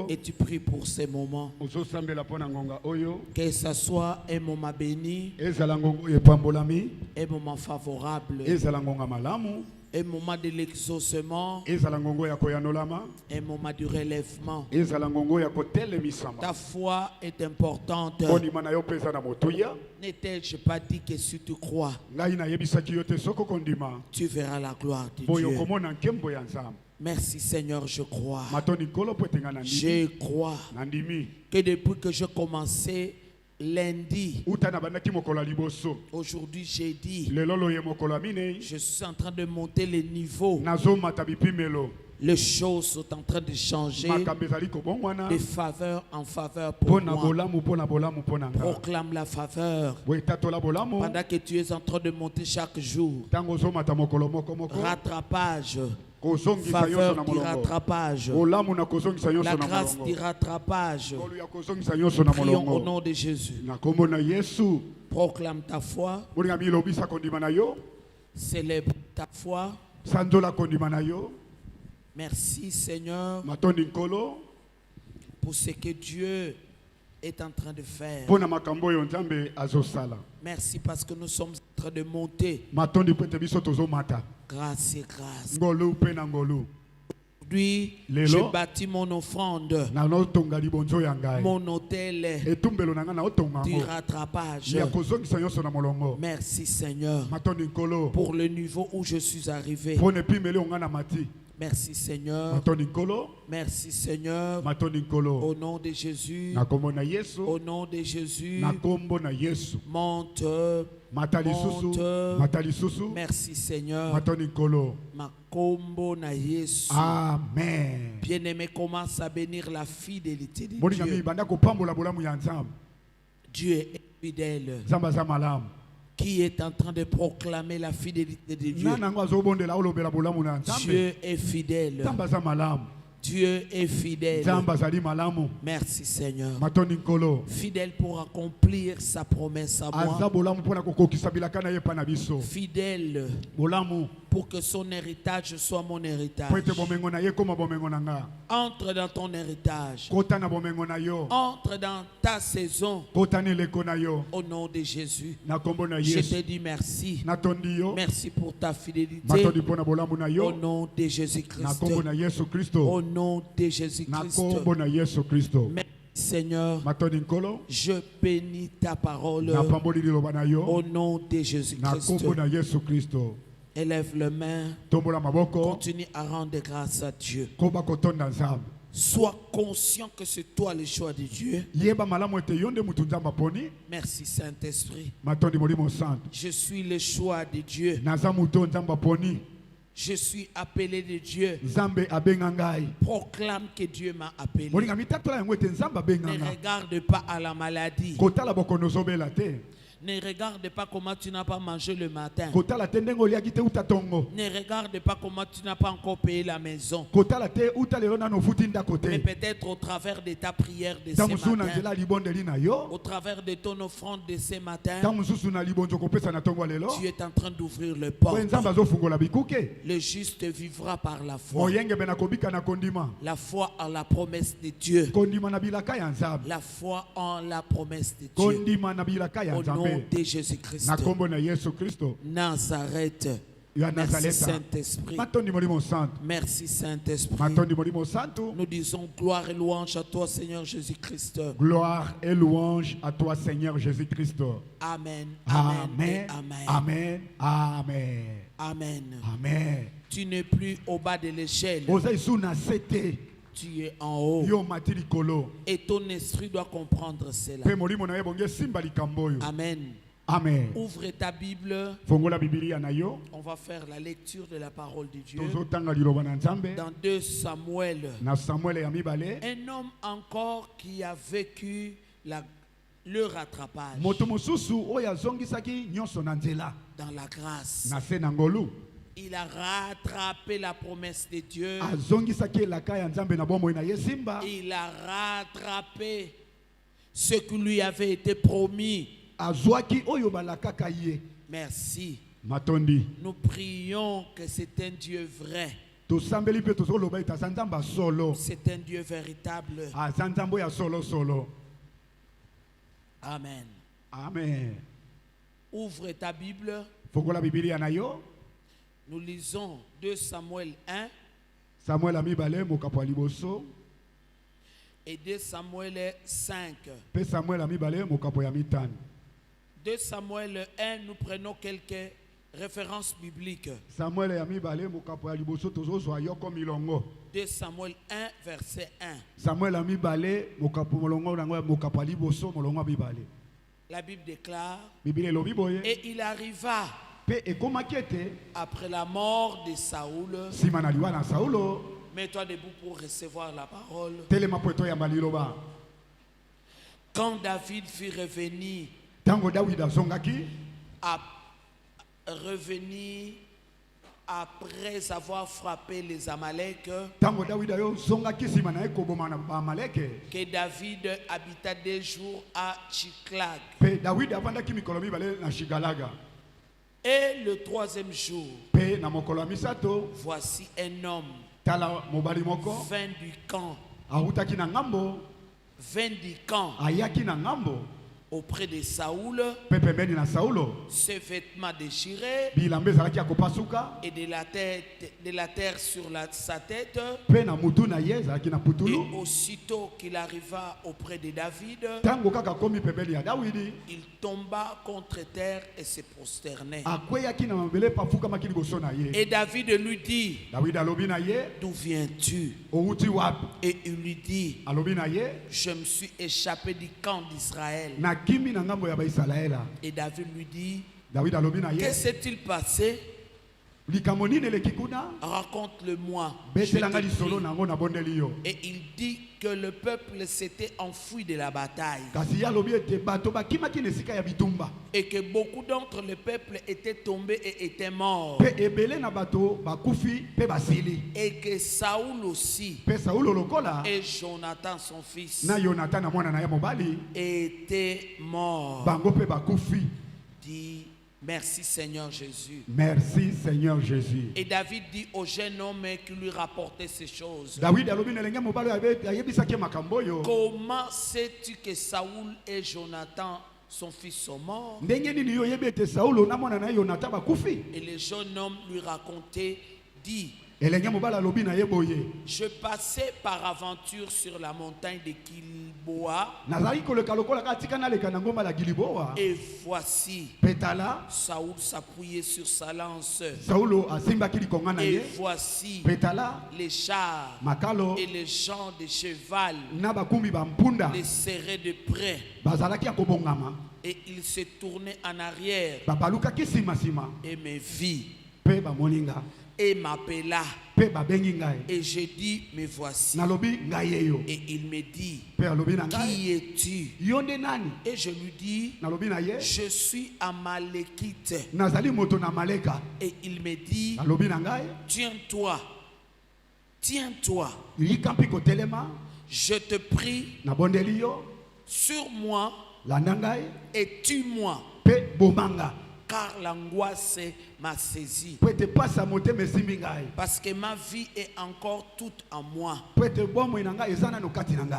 Et tu pries pour ces moments. Que ce soit un moment béni, un moment favorable, un moment de l'exaucement, un moment du relèvement. Ta foi est importante. N'ai-je pas dit que si tu crois, tu verras la gloire de Dieu. Merci Seigneur, je crois. Je crois que depuis que j'ai commencé lundi, aujourd'hui jeudi, je suis en train de monter les niveaux. Les choses sont en train de changer de faveur en faveur pour moi. Proclame la faveur pendant que tu es en train de monter chaque jour. Rattrapage. Faveur du rattrapage. La grâce du rattrapage. Prions au nom de Jésus. Proclame ta foi. Célèbre ta foi. Merci Seigneur pour ce que Dieu est en train de faire. Merci parce que nous sommes en train de monter. Grâce et grâce. Aujourd'hui, je bâtis mon offrande, mon hôtel du rattrapage. Merci Seigneur pour le niveau où je suis arrivé. Merci Seigneur. Merci Seigneur. Au nom de Jésus. Au nom de Jésus. Monte. Monte. Merci Seigneur. Makombo na Yesu. Amen. Bien-aimé, commence à bénir la fidélité de Dieu. Dieu est fidèle. Qui est en train de proclamer la fidélité de Dieu. Dieu est fidèle. Dieu est fidèle. Merci Seigneur. Fidèle pour accomplir sa promesse à moi. Fidèle pour que son héritage soit mon héritage. Entre dans ton héritage. Entre dans ta saison. Au nom de Jésus. Je te dis merci. Merci pour ta fidélité. Au nom de Jésus-Christ. Au nom de Jésus-Christ. Merci Seigneur, je bénis ta parole au nom de Jésus-Christ. Élève les mains, continue à rendre grâce à Dieu. Sois conscient que c'est toi le choix de Dieu. Merci Saint-Esprit. Je suis le choix de Dieu. Je suis appelé de Dieu. Proclame que Dieu m'a appelé. Ne regarde pas à la maladie. Ne regarde pas comment tu n'as pas mangé le matin. Ne regarde pas comment tu n'as pas encore payé la maison. Mais peut-être au travers de ta prière de ce matin, au travers de ton offrande de ce matin, tu es en train d'ouvrir le port. Le juste vivra par la foi. La foi en la promesse de Dieu. La foi en la promesse de Dieu. Au nom de Jésus-Christ. Nazareth. Merci Saint-Esprit. Merci Saint-Esprit. Nous disons gloire et louange à toi Seigneur Jésus-Christ. Gloire et louange à toi Seigneur Jésus-Christ. Amen. Amen. Amen. Amen. Amen. Amen. Tu n'es plus au bas de l'échelle. Tu es en haut. Et ton esprit doit comprendre cela. Amen. Amen. Ouvre ta Bible. On va faire la lecture de la parole de Dieu. Dans 2 Samuel. Un homme encore qui a vécu le rattrapage. Dans la grâce. Il a rattrapé la promesse de Dieu. Il a rattrapé ce qui lui avait été promis. Merci. Nous prions que c'est un Dieu vrai. C'est un Dieu véritable. Amen. Amen. Ouvre ta Bible. Nous lisons 2 Samuel 1 et 2 Samuel 5. 2 Samuel 1, nous prenons quelques références bibliques. 2 Samuel 1, verset 1. La Bible déclare, et il arriva après la mort de Saoul. Mets-toi debout pour recevoir la parole. Quand David fut revenu après avoir frappé les Amalek, que David habita 2 jours à Tchiklag. Et le 3e jour, voici un homme vint du camp auprès de Saoul, ses vêtements déchirés et de la terre sur sa tête. Et aussitôt qu'il arriva auprès de David, il tomba contre terre et se prosternait. Et David lui dit, d'où viens-tu? Et il lui dit, je me suis échappé du camp d'Israël. Et David lui dit, que s'est-il passé? Raconte-le-moi. Et il dit que le peuple s'était enfui de la bataille. Et que beaucoup d'entre le peuple étaient tombés et étaient morts. Et que Saoul aussi et Jonathan son fils étaient morts. Dit, merci Seigneur Jésus. Merci Seigneur Jésus. Et David dit au jeune homme qui lui rapportait ces choses, comment sais-tu que Saoul et Jonathan son fils sont morts? Et le jeune homme lui racontait, dit, je passais par aventure sur la montagne de Gilboa, et voici Saoul s'appuyait sur sa lance, et voici les chars et les gens de cheval les serraient de près, et il se tournait en arrière et me vit et m'appela. Et je dis, me voici. Et il me dit, qui es-tu? Et je lui dis, je suis Amalekite. Et il me dit, tiens-toi, tiens-toi, je te prie, sur moi et tue-moi, car l'angoisse m'a saisi. Parce que ma vie est encore toute en moi.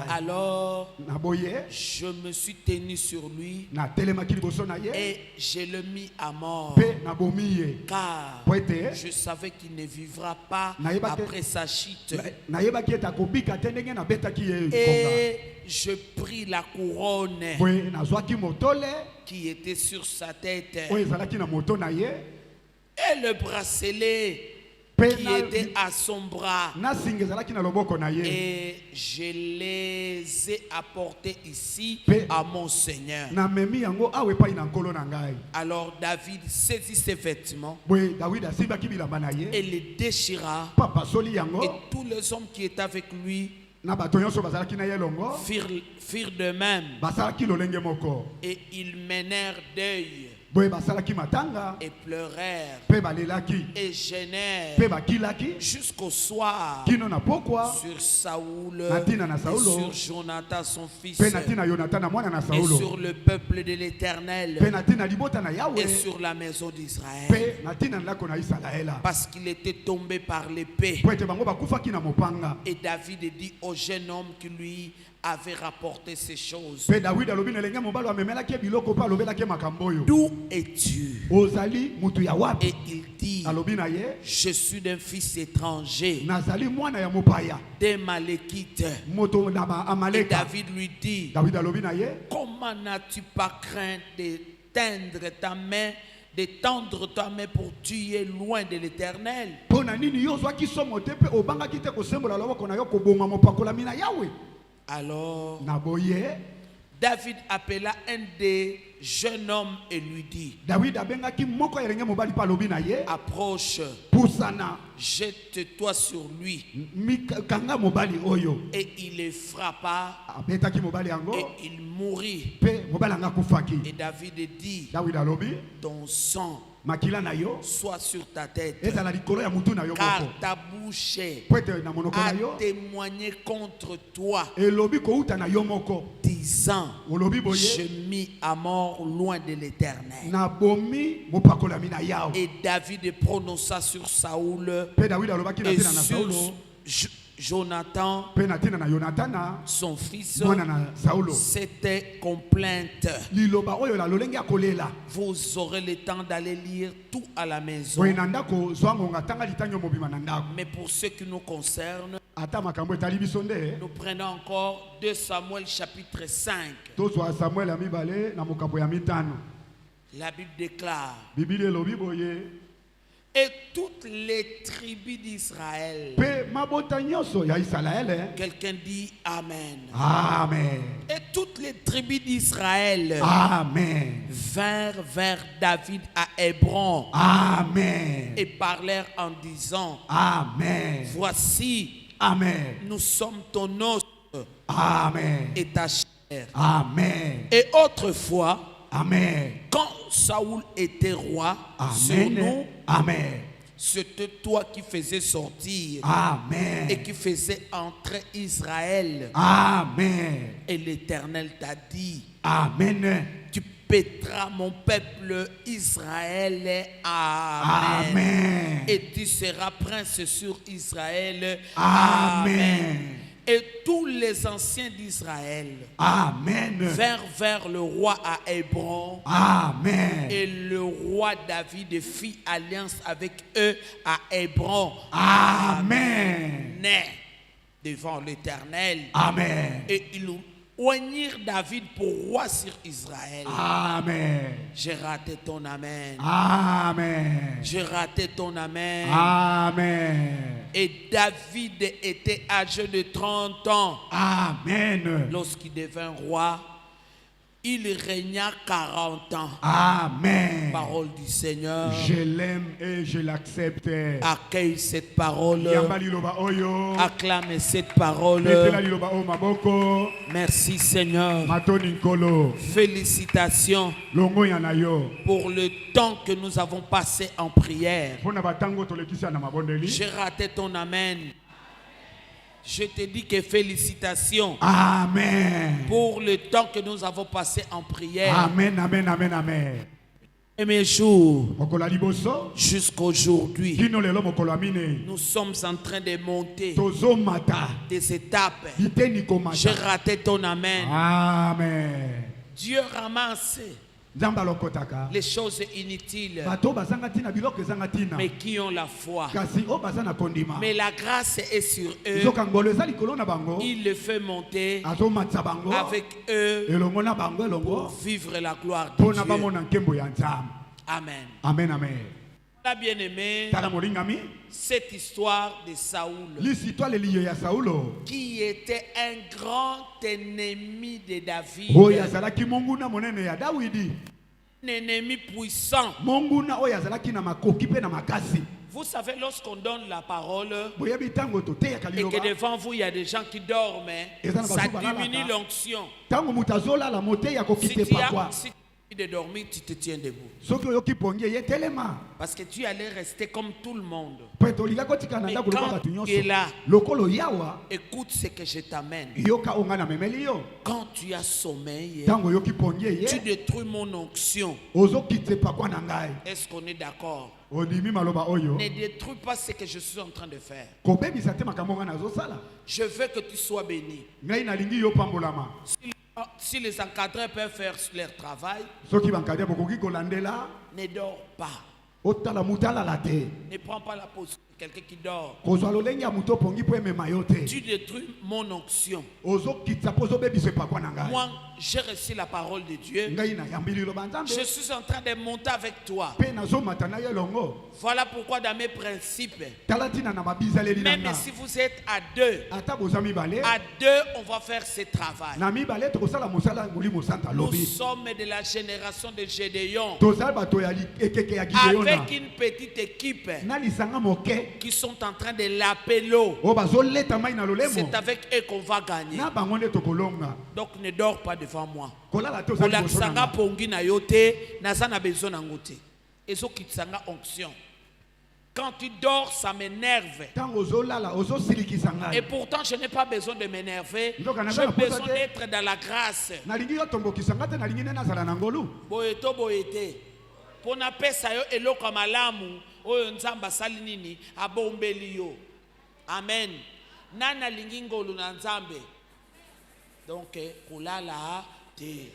Alors, je me suis tenu sur lui et je l'ai mis à mort. Car je savais qu'il ne vivra pas après sa chute. Et je pris la couronne qui était sur sa tête et le bracelet qui était à son bras, et je les ai apportés ici à mon Seigneur. Alors David saisit ses vêtements et les déchira, et tous les hommes qui étaient avec lui firent de même, et ils menèrent deuil et pleurèrent et gênèrent jusqu'au soir sur Saoul et sur Jonathan son fils et sur le peuple de l'Éternel et sur la maison d'Israël, parce qu'il était tombé par l'épée. Et David dit au jeune homme qui lui avait rapporté ces choses: d'où es-tu? Et il dit: je suis d'un fils étranger, des Malékites. Et David lui dit: comment n'as-tu pas craint d'étendre ta main, d'étendre ta main pour tuer loin de l'Éternel? Alors David appela un des jeunes hommes et lui dit: approche, jette-toi sur lui. Et il le frappa et il mourut. Et David dit: ton sang soit sur ta tête, car ta bouche a témoigné contre toi, disant: je mis à mort loin de l'Éternel. Et David prononça sur Saoul et sur Jonathan son fils cette complainte. Vous aurez le temps d'aller lire tout à la maison. Mais pour ce qui nous concerne, nous prenons encore 2 Samuel chapitre 5. La Bible déclare: et toutes les tribus d'Israël. Quelqu'un dit Amen. Amen. Et toutes les tribus d'Israël vinrent vers David à Hébron. Amen. Et parlèrent en disant: Amen. voici, Amen, nous sommes ton os, Amen, et ta chair. Amen. Et autrefois, Amen, quand Saoul était roi sur Amen, nous, Amen, c'était toi qui faisais sortir, Amen, et qui faisais entrer Israël. Amen. Et l'Éternel t'a dit: Amen, tu paîtras mon peuple Israël. Amen. Amen. Et tu seras prince sur Israël. Amen. Et tous les anciens d'Israël Amen vinrent vers le roi à Hébron. Amen. Et le roi David fit alliance avec eux à Hébron. Amen. Devant l'Éternel. Amen. Et ils oignirent David pour roi sur Israël. Amen. J'ai raté ton amen. Amen. J'ai raté ton amen. Amen. Et David était âgé de 30 ans. Amen. Lorsqu'il devint roi, il régna 40 ans. Amen. Parole du Seigneur. Je l'aime et je l'accepte. Accueille cette parole. Acclame cette parole. Merci Seigneur. Félicitations pour le temps que nous avons passé en prière. J'ai raté ton amen. Je te dis que félicitations. Amen. Pour le temps que nous avons passé en prière. Amen, amen, amen, amen. Et mes jours jusqu'aujourd'hui, nous sommes en train de monter des étapes. J'ai raté ton amen. Amen. Dieu ramasse les choses inutiles, mais qui ont la foi. Mais la grâce est sur eux. Il le fait monter avec eux pour vivre la gloire de Dieu. Amen. Amen, amen. Bien-aimé, cette histoire de Saoul, qui était un grand ennemi de David, un ennemi puissant. Vous savez, lorsqu'on donne la parole et que devant vous il y a des gens qui dorment, ça diminue l'onction. Si tu de dormir, tu te tiens debout. Parce que tu allais rester comme tout le monde. Mais quand tu es là, écoute ce que je t'amène. Quand tu as sommeil, tu détruis mon onction. Est-ce qu'on est d'accord? Ne détruis pas ce que je suis en train de faire. Je veux que tu sois béni. Si les encadreurs peuvent faire leur travail, ne dors pas. Ne prends pas la position de quelqu'un qui dort. Tu détruis mon onction. Moi, j'ai reçu la parole de Dieu. Je suis en train de monter avec toi. Voilà pourquoi dans mes principes, même si vous êtes à deux, on va faire ce travail. Nous sommes de la génération de Gédéon, avec une petite équipe qui sont en train de laper l'eau. C'est avec eux qu'on va gagner. Donc ne dors pas devant moi. Quand tu dors, ça m'énerve. Et pourtant, je n'ai pas besoin de m'énerver. J'ai besoin d'être dans la grâce. Boyeto boyete. Pona pesa yo eloko malamu oyo nzamba sali nini abombeli yo. Amen. Nana lingi ngolu na nzambe. Donc kulala te.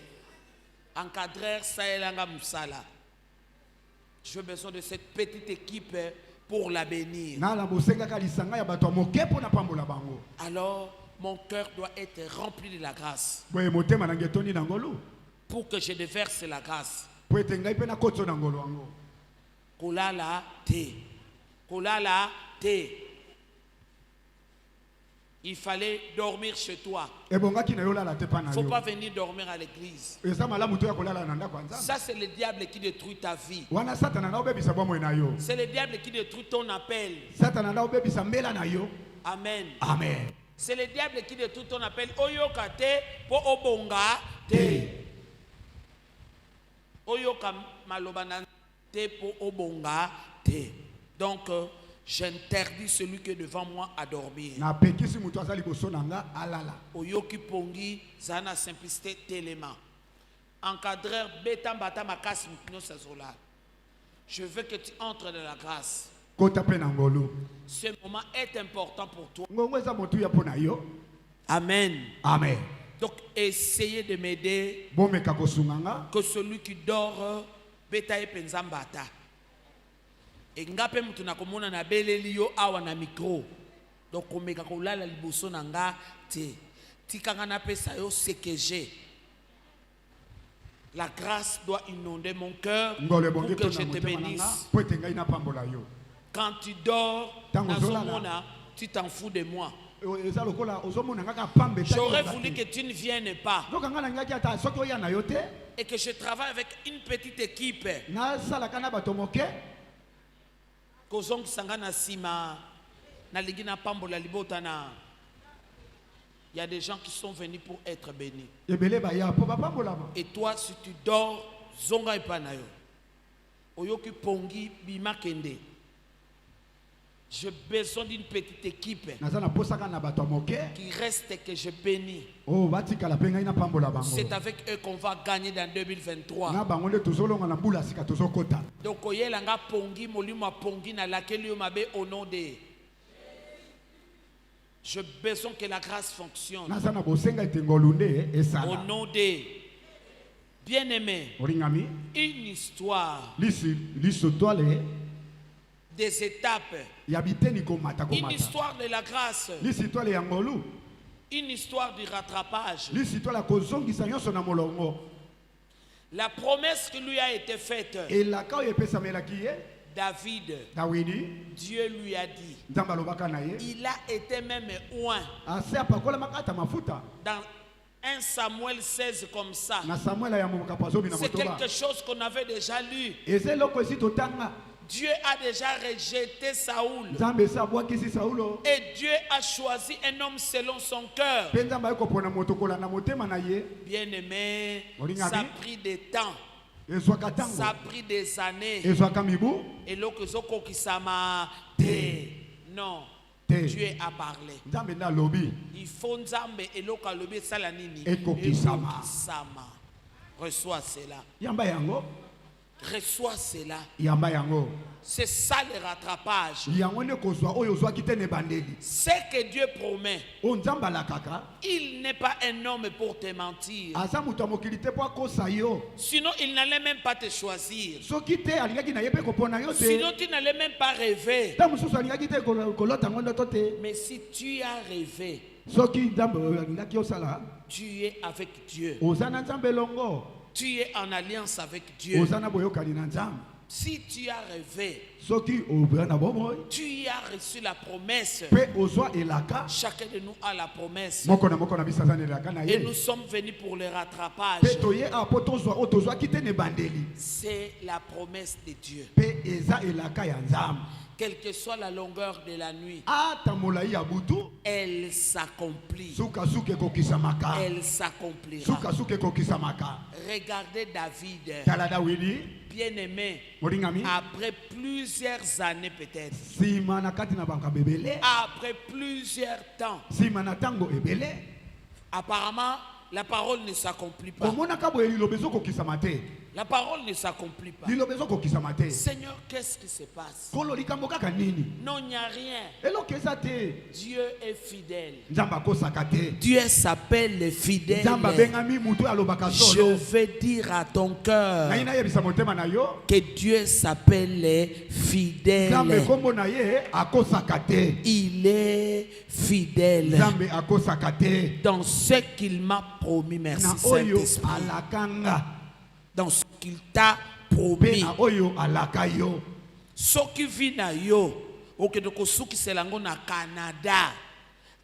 Encadreur saelanga musala. J'ai besoin de cette petite équipe pour la bénir. Alors mon cœur doit être rempli de la grâce. Pour que je déverse la grâce. Kulala te. Kulala te. Il fallait dormir chez toi. Il ne faut pas venir dormir à l'église. Ça, c'est le diable qui détruit ta vie. C'est le diable qui détruit ton appel. Amen. Amen. C'est le diable qui détruit ton appel. Oyoka te po obonga te. Oyoka malobana te po obonga te. Donc, j'interdis celui qui est devant moi à dormir. Oyoki pongi zana simplicité téléma. Encadreur beta bata makas mukno sazola. Je veux que tu entres dans la grâce. Ce moment est important pour toi. Amen. Amen. Donc essayez de m'aider. Que celui qui dort beta e penzambata. Et ngape mutu na komona na beleli yo awa na micro. Donc omeka kolala liboso na nga te. Tikanga na pesa yo ce que j'ai. La grâce doit inonder mon cœur pour que je te bénisse. Quand tu dors, tu t'en fous de moi. J'aurais voulu que tu ne viennes pas. Et que je travaille avec une petite équipe. Kozong sangana sima na ligina pambola libotana. Il y a des gens qui sont venus pour être bénis. Et toi, si tu dors, zonga ipanayo. Oyoki pongi bima kende. J'ai besoin d'une petite équipe qui reste que je bénis. C'est avec eux qu'on va gagner dans 2023. Donc, oyelanga pongi molimo pongi na laquelle yo mabe au nom de. J'ai besoin que la grâce fonctionne. Au nom de. Bien-aimé. Une histoire. Des étapes. Une histoire de la grâce. Une histoire du rattrapage. La promesse qui lui a été faite. David, Dieu lui a dit. Il a été même oint. Dans 1 Samuel 16 comme ça. C'est quelque chose qu'on avait déjà lu. Dieu a déjà rejeté Saoul. Et Dieu a choisi un homme selon son cœur. Bien-aimé, ça a pris du temps. Ça a pris des années. Et l'autre qui s'ama non. Dieu a parlé. Il faut Nzambe et l'autre lobi salanini. Ekokisama. Reçois cela. Reçois cela. C'est ça le rattrapage. Ce que Dieu promet, il n'est pas un homme pour te mentir. Sinon, il n'allait même pas te choisir. Sinon, tu n'allais même pas rêver. Mais si tu as rêvé, tu es avec Dieu. Tu es en alliance avec Dieu. Si tu as rêvé, tu as reçu la promesse. Chacun de nous a la promesse. Et nous sommes venus pour le rattrapage. C'est la promesse de Dieu. Quelle que soit la longueur de la nuit, elle s'accomplit. Elle s'accomplira. Regardez David, bien-aimé, après plusieurs années peut-être, après plusieurs temps, apparemment la parole ne s'accomplit pas. La parole ne s'accomplit pas. Seigneur, qu'est-ce qui se passe? Non, il n'y a rien. Dieu est fidèle. Dieu s'appelle le fidèle. Je vais dire à ton cœur que Dieu s'appelle le fidèle. Il est fidèle dans ce qu'il m'a promis. Merci Saint-Esprit. Dans ce qu'il t'a promis. Ce qui vit na yo, okedoko suki selango na Canada,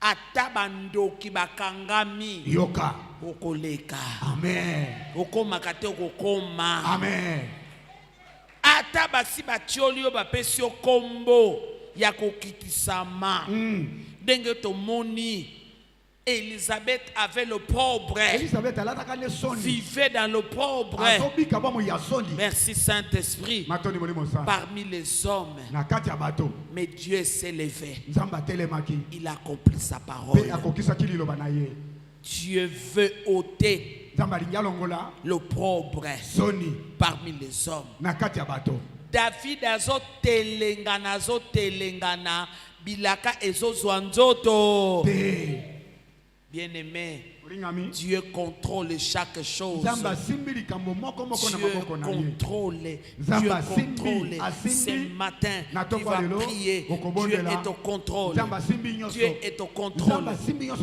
atabando kibakangami. Yoka. Okoleka. Amen. Okoma kate okokoma. Amen. Atabasi batioli yo bapesi yo kombo ya kokitisama. Denge to moni. Élisabeth avait le pauvre. Vivait dans le pauvre. Merci Saint-Esprit. Parmi les hommes. Mais Dieu s'est levé. Il a accompli sa parole. Dieu veut ôter le pauvre parmi les hommes. David azo telengana bilaka ezozwanzoto. Bien-aimé, Dieu contrôle chaque chose. Dieu contrôle. Ce matin, tu vas prier. Dieu est au contrôle. Dieu est au contrôle.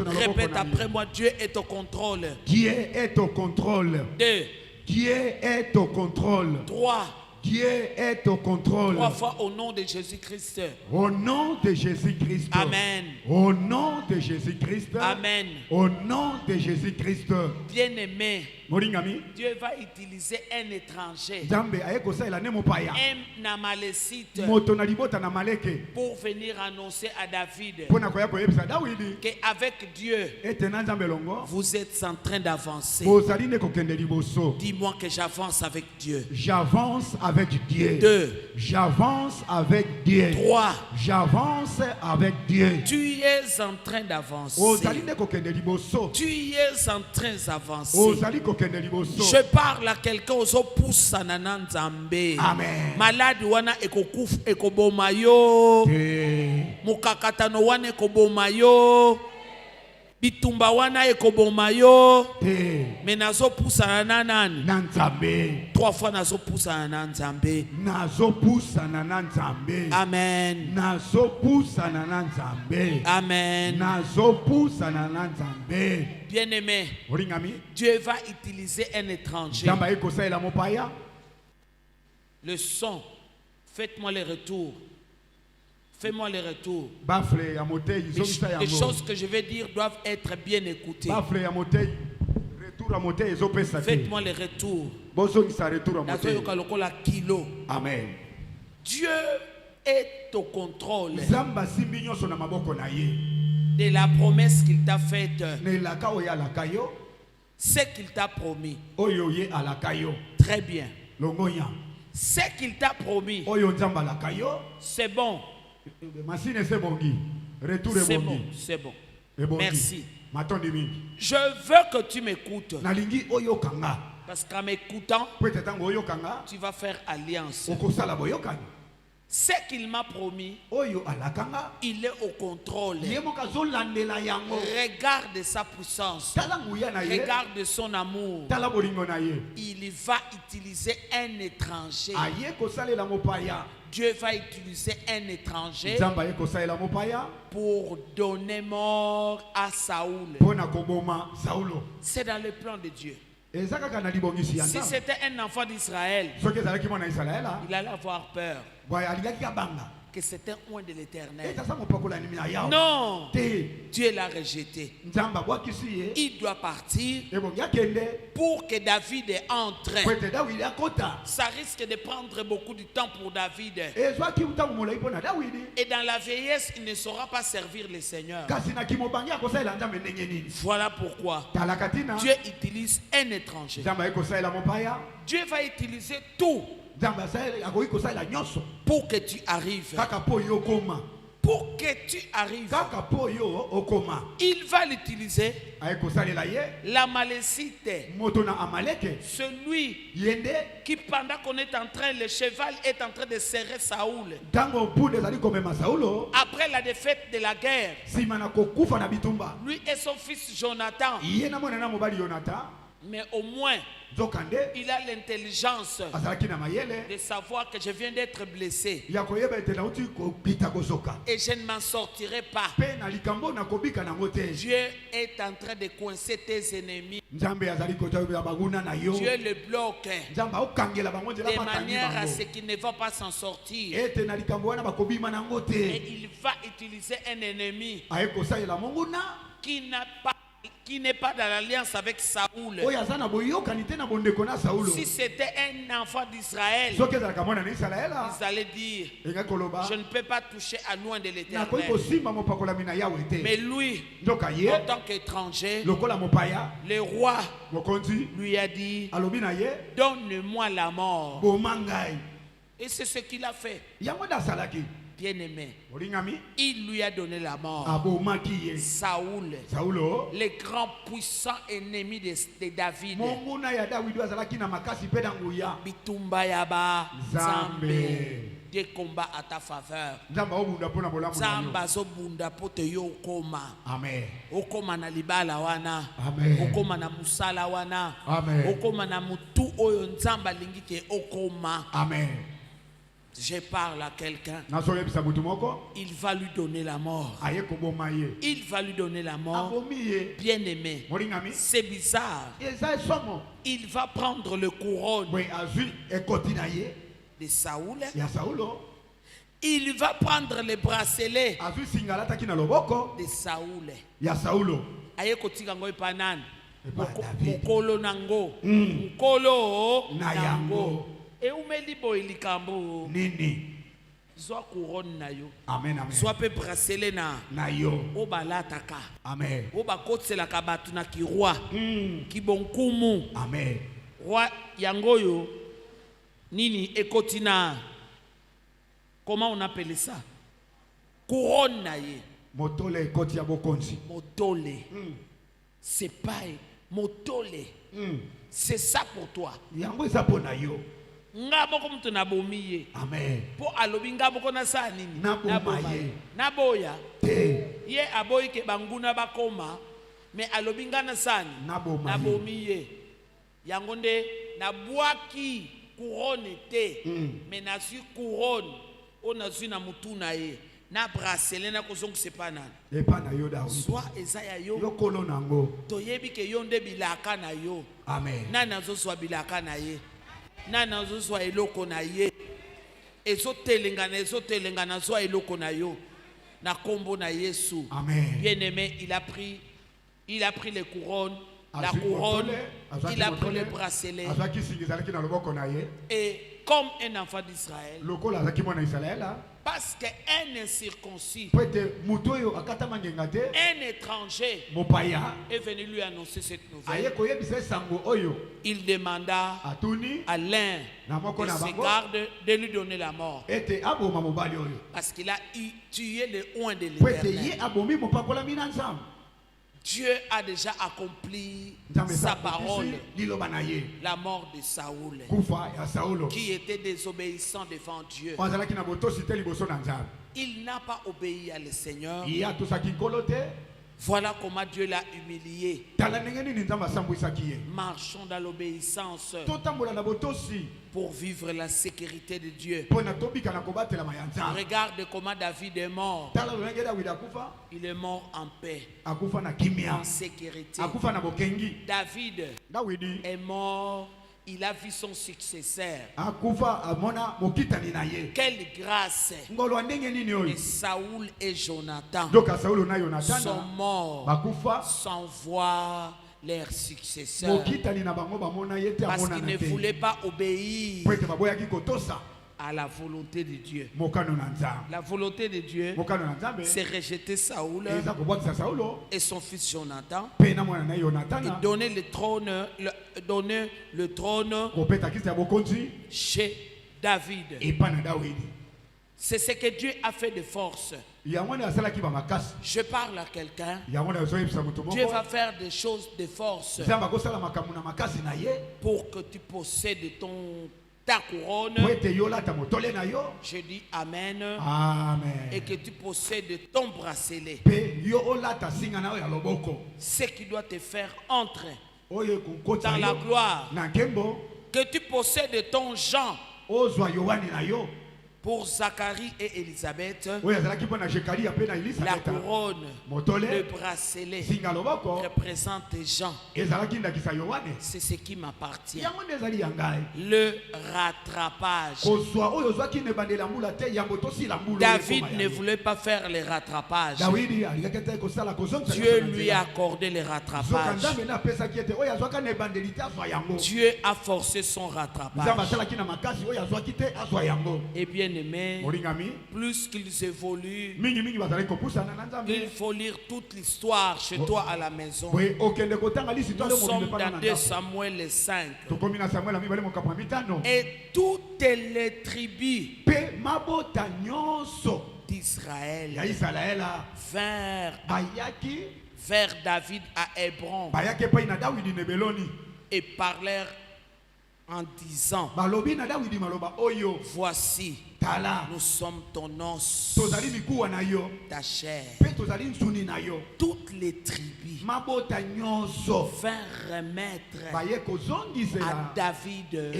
Répète après moi, Dieu est au contrôle. Dieu est au contrôle. 2. Dieu est au contrôle. 3. Dieu est au contrôle. 3 fois au nom de Jésus-Christ. Au nom de Jésus-Christ. Amen. Au nom de Jésus-Christ. Amen. Au nom de Jésus-Christ. Bien-aimé, Dieu va utiliser un étranger, un Amalécite, pour venir annoncer à David qu'avec Dieu, vous êtes en train d'avancer. Dis-moi que j'avance avec Dieu. J'avance avec Dieu. 2. J'avance avec Dieu. 3. J'avance avec Dieu. Tu es en train d'avancer. Tu es en train d'avancer. Je parle à quelqu'un aux pousse Nzambe. Amen. Malade wana ekokuf ekoboma yo. Mukakatano wana ekoboma yo. Bitumba wana ekoboma yo. Mais nazo poussa na nani? Nzambe. 3 fois nazo poussa na Nzambe. Nazo poussa na Nzambe. Amen. Nazo poussa na Nzambe. Amen. Nazo poussa na Nzambe. Bien-aimé, Dieu va utiliser un étranger. Le son, faites-moi les retours. Fais-moi les retours. Les choses que je vais dire doivent être bien écoutées. Faites-moi les retours. Amen. Dieu est au contrôle de la promesse qu'il t'a faite. Ce qu'il t'a promis. Très bien. Ce qu'il t'a promis, c'est bon. C'est bon, c'est bon. Merci. Je veux que tu m'écoutes. Parce qu'en m'écoutant, tu vas faire alliance. Ce qu'il m'a promis, il est au contrôle. Regarde sa puissance. Regarde son amour. Il va utiliser un étranger. Dieu va utiliser un étranger pour donner mort à Saoul. C'est dans le plan de Dieu. Si c'était un enfant d'Israël, il allait avoir peur que c'était un de l'Éternel. Non, Dieu l'a rejeté. Il doit partir pour que David entre. Ça risque de prendre beaucoup de temps pour David. Et dans la vieillesse, il ne saura pas servir le Seigneur. Voilà pourquoi Dieu utilise un étranger. Dieu va utiliser tout pour que tu arrives. Pour que tu arrives, il va l'utiliser. La Malécite, celui qui pendant qu'on est en train, le cheval est en train de serrer Saoul. Après la défaite de la guerre, lui et son fils Jonathan, mais au moins il a l'intelligence de savoir que je viens d'être blessé et je ne m'en sortirai pas. Dieu est en train de coincer tes ennemis. Dieu le bloque de manière à ce qu'il ne va pas s'en sortir. Et il va utiliser un ennemi qui n'est pas dans l'alliance avec Saoul. Si c'était un enfant d'Israël, ils allaient dire, je ne peux pas toucher à loin de l'Éternel. Mais lui, en tant qu'étranger, le roi lui a dit, donne-moi la mort. Et c'est ce qu'il a fait. Bien-aimé, il lui a donné la mort. Saoul, le grand puissant ennemi de David. Bitumba yaba Zambe. Dieu combat à ta faveur. Zamba zo bunda pote yo okoma. Okoma na libala wana. Okoma na musala wana. Okoma na mutu oyo nzamba lingi ke okoma. Amen. Je parle à quelqu'un. Il va lui donner la mort. Il va lui donner la mort. Bien-aimé, c'est bizarre. Il va prendre le couronne de Saoul. Il va prendre le bracelet de Saoul. Mukolo nango. Mukolo nango. Et où me libo ilikambo nini soit couronne na yo. Amen, amen. Soit pe bracelet na yo obalataka. Amen. Obakotela kabatu na ki roi ki bonkumu. Amen. Roi yango yo nini ekotina, comment on appelle ça, couronne na ye motole ekoti ya bokonzi. Motole c'est pas motole. C'est ça pour toi. Yango ça pour na yo. Ngabo mtu nabomiye. Amen. Po alobi ngabo kona sa nini? Naboya. Ye aboyi ke banguna bakoma, me alobi ngana sani? Nabomiye. Yango nde nabwaki couronne te. Me nasu couronne o nasu na mutu na ye. Na bracelet na kozongo sepa nani. Epa na yo da. Soit ezaya yo. Yo kolo nango. Toyebi ke yo nde bilaka na yo. Amen. Na nazo swa bilaka na ye. Nana zozwa eloko na ye. Ezotelengana zwa eloko na yo. Na kombo na Yesu. Amen. Bien-aimé, il a pris les couronnes, la couronne, il a pris le bracelet. Et comme un enfant d'Israël. Parce qu'un incirconcis, un étranger est venu lui annoncer cette nouvelle. Il demanda à l'un de ses gardes de lui donner la mort. Parce qu'il a tué le oint de l'Éternel. Dieu a déjà accompli sa parole, la mort de Saoul, qui était désobéissant devant Dieu. Il n'a pas obéi à le Seigneur. Voilà comment Dieu l'a humilié. Marchons dans l'obéissance pour vivre la sécurité de Dieu. Regarde comment David est mort. Il est mort en paix, en sécurité. David est mort. Il a vu son successeur. Quelle grâce! Et Saoul et Jonathan sont morts sans voir leur successeur. Parce qu'ils ne voulaient pas obéir à la volonté de Dieu. La volonté de Dieu, c'est rejeter Saoul et son fils Jonathan et donner le trône chez David. C'est ce que Dieu a fait de force. Je parle à quelqu'un. Dieu va faire des choses de force pour que tu possèdes ta couronne. Je dis Amen. Amen. Et que tu possèdes ton bracelet. Ce qui doit te faire entrer dans la gloire. Que tu possèdes ton Jean. Pour Zacharie et Élisabeth, la couronne, le bracelet représente Jean. C'est ce qui m'appartient. Le rattrapage. David ne voulait pas faire le rattrapage. Dieu lui a accordé le rattrapage. Dieu a forcé son rattrapage. Et bien aimé, plus qu'ils évoluent, il faut lire toute l'histoire chez toi à la maison. Nous sommes dans 2 Samuel 5. Et toutes les tribus d'Israël vers David à Hébron et parlèrent en disant: voici, nous sommes ton os, ta chair. Toutes les tribus vinrent remettre à David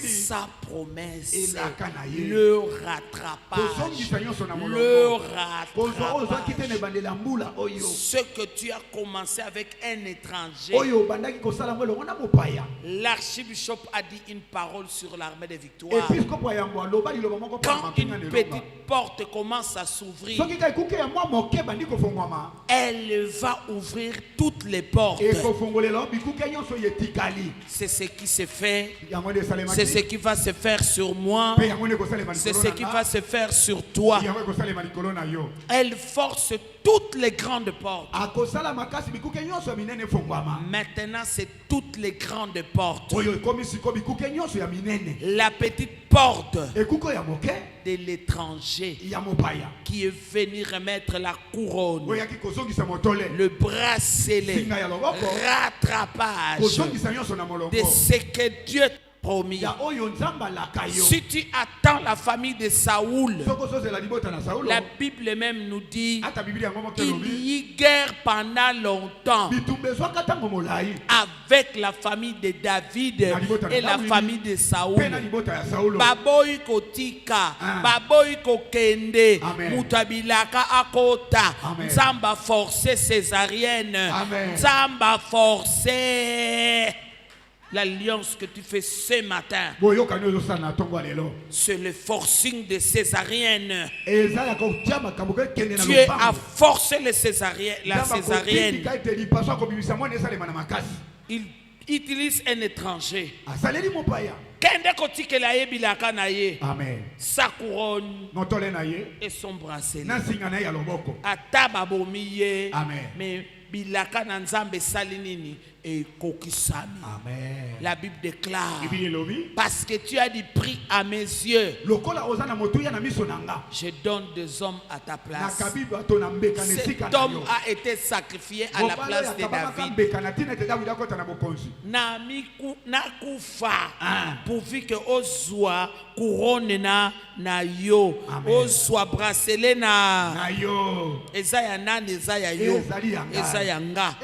sa promesse, le rattrapage. Ce que tu as commencé avec un étranger. L'archibishop a dit une parole sur l'armée de victoire. Quand une petite porte commence à s'ouvrir, elle va ouvrir toutes les portes. C'est ce qui se fait. C'est ce qui va se faire sur moi. C'est ce qui va se faire sur toi. Elle force toutes les grandes portes. Maintenant, c'est toutes les grandes portes. La petite porte de l'étranger qui est venu remettre la couronne, le bracelet, rattrapage de ce que Dieu promis. Si tu attends la famille de Saoul, la Bible même nous dit qu'il y a guerre pendant longtemps avec la famille de David et la famille de Saoul. Baboy kotika, baboy kokende, mutabilaka akota, nzamba forcé césarienne, nzamba forcé. L'alliance que tu fais ce matin, c'est le forcing de césarienne. Dieu a forcé la césarienne. Il utilise un étranger Amen. Sa couronne et son bracelet. Amen. Mais bilaka na nzambe salinini et kokisami. Amen. La Bible déclare, parce que tu as dit prix à mes yeux, je donne des hommes à ta place. Cet homme a été sacrifié à la place de David. Nakufa pourvu que Ozwa couronne na yo, Ozwa bracelet na yo. Ezaya nan ezaya yo, ezaya nga.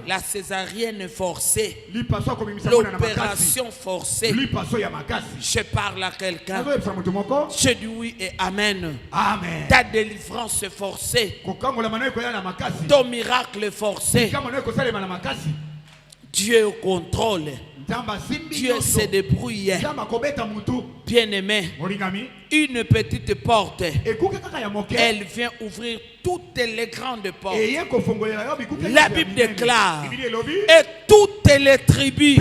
La césarienne forcée, l'opération forcée. Je parle à quelqu'un. Je dis oui et amen. Amen. Ta délivrance forcée, ton miracle forcé. Dieu est au contrôle. Dieu se débrouille. Bien-aimé, une petite porte, elle vient ouvrir toutes les grandes portes. La Bible déclare, et toutes les tribus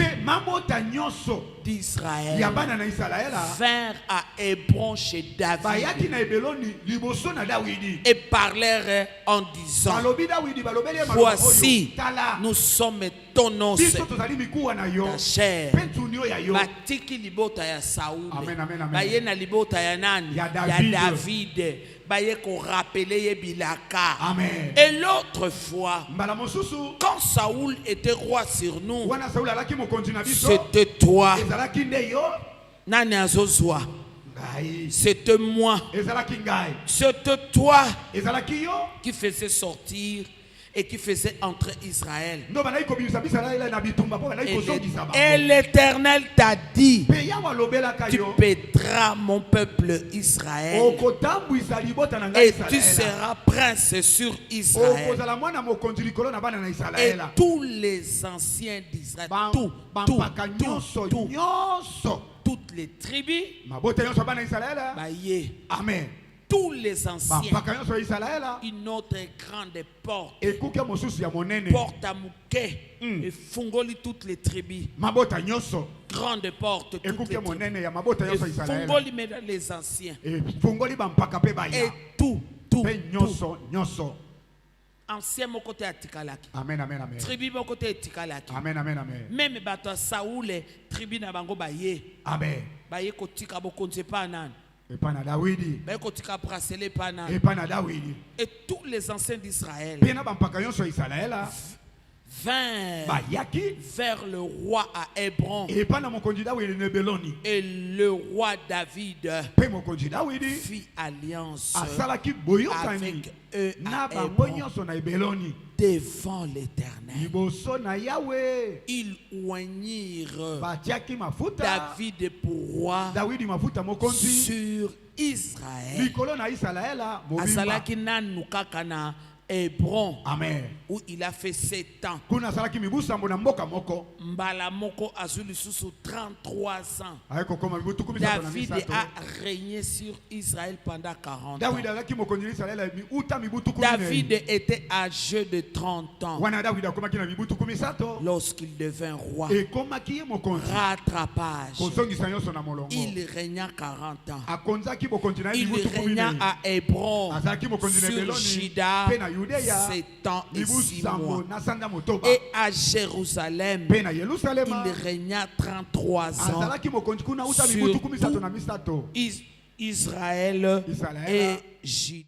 d'Israël vinrent à Hébron chez David et parlèrent en disant, voici, nous sommes ton os, ta chair. Batiki libota ya Saoul, baye na libota ya nani, ya David, baye ko rappeler ye bilaka. Et l'autre fois, quand Saoul était roi sur nous, c'était toi. Nani azozwa. C'était moi. C'était toi qui faisait sortir et qui faisait entrer Israël. Et l'Éternel t'a dit, tu paîtras mon peuple Israël et tu seras prince sur Israël. Et tous les anciens d'Israël, toutes les tribus, Amen. Tous les anciens, une autre grande porte, porte à Mouké, et fungoli toutes les tribus, grande porte, toutes les tribus, et fungoli mesdames les anciens, et tout. Ancien mon côté à Tikalaki. Amen, amen, amen. Tribu mon côté à Tikalaki. Amen, amen, amen. Même bato Saoul, tribu na bango baye. Amen. Baye ko tika bo konze pa nan. Et pas na Dawidi. Baye ko tika bracelet pa nan. Et pas na Dawidi. Et tous les anciens d'Israël vinrent vers le roi à Hébron. Et le roi David fit alliance avec eux à Hébron devant l'Éternel. Ils oignirent David pour roi sur Israël. Asalaki nanu kakana Hébron, amen, où il a fait 7 ans. Mbala moko azuli susu 33 ans. David a régné sur Israël pendant 40 ans. David était âgé de 30 ans lorsqu'il devint roi. Rattrapage. Il régna 40 ans. Il régna à Hébron sur Juda 7 ans et 6 mois. Et à Jérusalem, il régna 33 ans sur tout Israël et Juda.